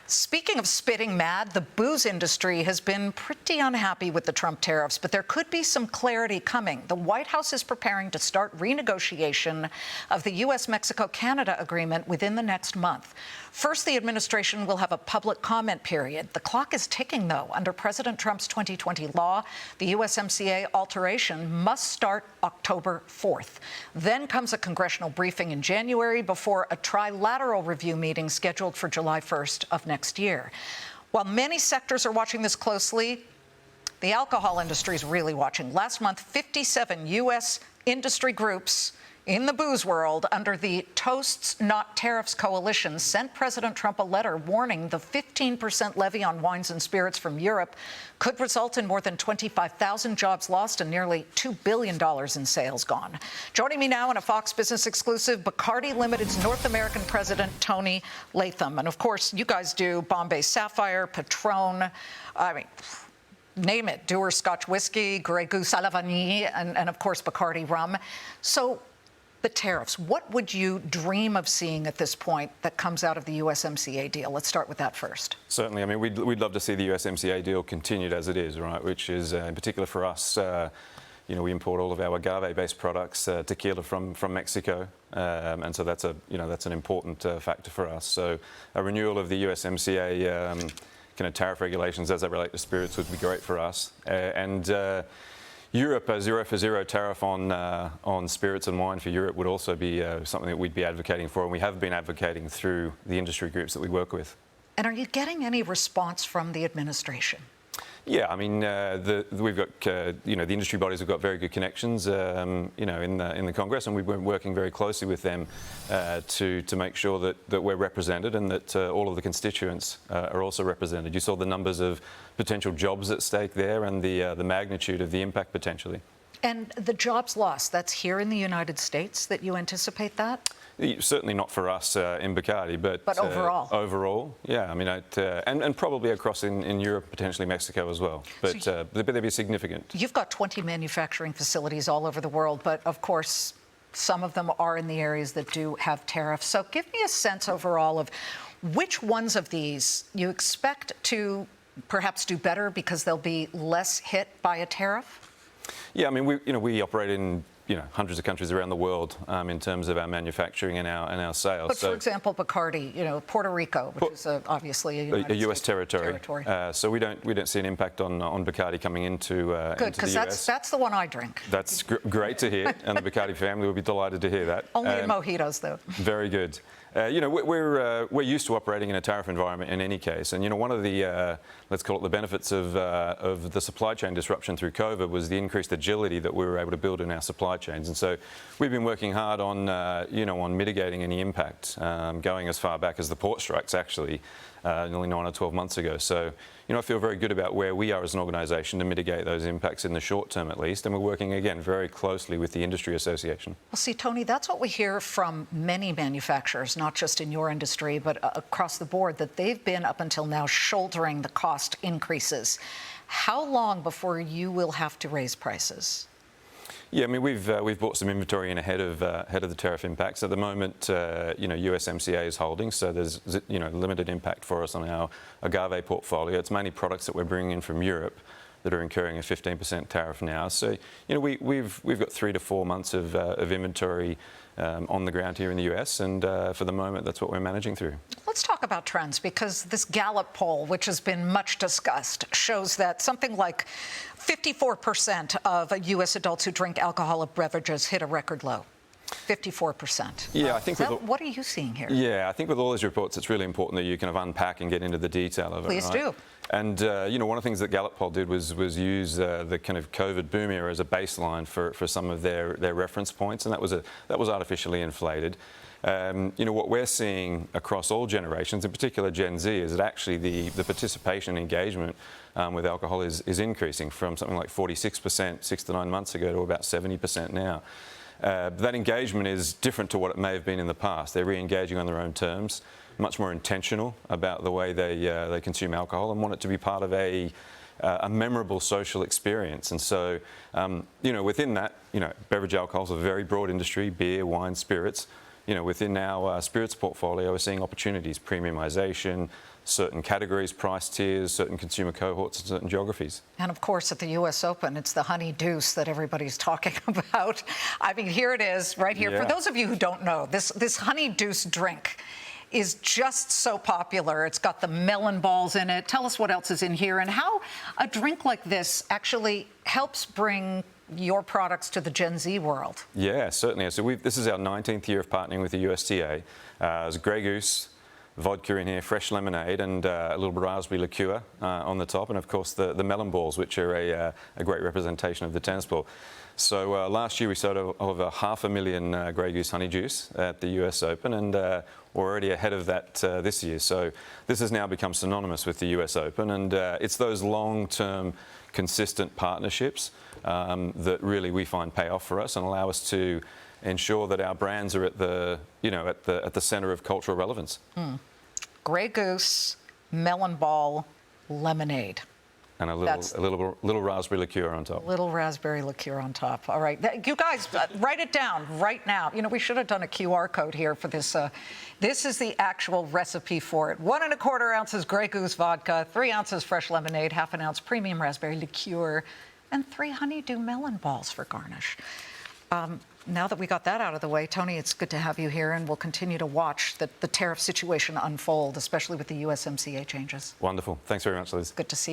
Speaking of spitting mad, the booze industry has been pretty unhappy with the Trump tariffs, but there could be some clarity coming. The White House is preparing to start renegotiation of the U.S.-Mexico-Canada agreement within the next month. First, the administration will have a public comment period. The clock is ticking, though. Under President Trump's 2020 law, the USMCA alteration must start October 4th. Then comes a congressional briefing in January before a trilateral review meeting scheduled for July 1st of next year. While many sectors are watching this closely, the alcohol industry is really watching. Last month, 57 U.S. industry groups in the booze world under the Toasts Not Tariffs coalition sent President Trump a letter warning the 15% levy on wines and spirits from Europe could result in more than 25,000 jobs lost and nearly $2 billion in sales gone. Joining me now in a Fox Business exclusive, Bacardi Limited's North American president, Tony Latham. And of course, you guys do Bombay Sapphire, Patron, name it, Dewar Scotch whiskey, Grey Goose à la vanille, and of course, Bacardi rum. So the tariffs, what would you dream of seeing at this point that comes out of the USMCA deal? Let's start with that first. Certainly. I mean, we'd love to see the USMCA deal continued as it is, right, which is, in particular for us, we import all of our agave-based products, tequila from Mexico, and so that's an important factor for us. So a renewal of the USMCA kind of tariff regulations as they relate to spirits would be great for us. Europe, a zero for zero tariff on spirits and wine for Europe would also be something that we'd be advocating for, and we have been advocating through the industry groups that we work with. And are you getting any response from the administration? Yeah, I mean, we've got, the industry bodies have got very good connections, in the Congress, and we've been working very closely with them to make sure that we're represented and that all of the constituents are also represented. You saw the numbers of potential jobs at stake there and the magnitude of the impact potentially. And the jobs lost, that's here in the United States that you anticipate that? Certainly not for us in Bacardi, but overall. Overall, yeah. I mean, and probably across in Europe, potentially Mexico as well. But they'd be significant. You've got 20 manufacturing facilities all over the world, but of course, some of them are in the areas that do have tariffs. So give me a sense overall of which ones of these you expect to perhaps do better because they'll be less hit by a tariff? Yeah, I mean, we operate in hundreds of countries around the world in terms of our manufacturing and our sales. But for example, Bacardi, Puerto Rico, which is obviously a U.S. territory. So we don't see an impact on Bacardi coming into Good, because that's the one I drink. That's great to hear, and the Bacardi family will be delighted to hear that. Only in mojitos, though. Very good. We're used to operating in a tariff environment in any case, and one of the let's call it the benefits of the supply chain disruption through COVID was the increased agility that we were able to build in our supply chains, and so we've been working hard on on mitigating any impact, going as far back as the port strikes actually, nearly 9 or 12 months ago. So I feel very good about where we are as an organisation to mitigate those impacts in the short term at least, and we're working again very closely with the industry association. Well, see, Tony, that's what we hear from many manufacturers, not just in your industry, but across the board, that they've been up until now shouldering the cost increases. How long before you will have to raise prices? Yeah, I mean, we've bought some inventory in ahead of the tariff impacts. At the moment, USMCA is holding, so there's limited impact for us on our agave portfolio. It's mainly products that we're bringing in from Europe that are incurring a 15% tariff now. So we've got 3 to 4 months of inventory on the ground here in the US, and for the moment, that's what we're managing through. Let's talk about trends, because this Gallup poll, which has been much discussed, shows that something like 54% of U.S. adults who drink alcoholic beverages hit a record low. 54%. Yeah, I think. What are you seeing here? Yeah, I think with all these reports, it's really important that you kind of unpack and get into the detail of it. Please do. And one of the things that Gallup poll did was use the kind of COVID boom era as a baseline for some of their reference points, and that was artificially inflated. What we're seeing across all generations, in particular Gen Z, is that actually the participation and engagement with alcohol is increasing from something like 46% 6 to 9 months ago to about 70% now. That engagement is different to what it may have been in the past. They're re-engaging on their own terms, much more intentional about the way they consume alcohol and want it to be part of a memorable social experience. And so, within that, beverage alcohol is a very broad industry: beer, wine, spirits. within our spirits portfolio, we're seeing opportunities, premiumization, certain categories, price tiers, certain consumer cohorts, and certain geographies. And of course, at the U.S. Open, it's the honey deuce that everybody's talking about. I mean, here it is, right here. Yeah. For those of you who don't know, this honey deuce drink is just so popular. It's got the melon balls in it. Tell us what else is in here and how a drink like this actually helps bring your products to the Gen Z world. Yeah, certainly. So this is our 19th year of partnering with the USDA. There's Grey Goose, vodka in here, fresh lemonade, and a little raspberry liqueur on the top, and of course the melon balls, which are a great representation of the tennis ball. So last year we sold over 500,000 Grey Goose honey juice at the US Open, and we're already ahead of that this year. So this has now become synonymous with the US Open, and it's those long-term, consistent partnerships that really we find pay off for us and allow us to ensure that our brands are at the center of cultural relevance. Grey Goose, melon ball, lemonade. And a little raspberry liqueur on top. Little raspberry liqueur on top. All right. You guys, write it down right now. We should have done a QR code here for this. This is the actual recipe for it. 1 1/4 ounces Grey Goose vodka, 3 ounces fresh lemonade, 1/2 ounce premium raspberry liqueur, and 3 honeydew melon balls for garnish. Now that we got that out of the way, Tony, it's good to have you here, and we'll continue to watch the tariff situation unfold, especially with the USMCA changes. Wonderful. Thanks very much, Liz. Good to see you.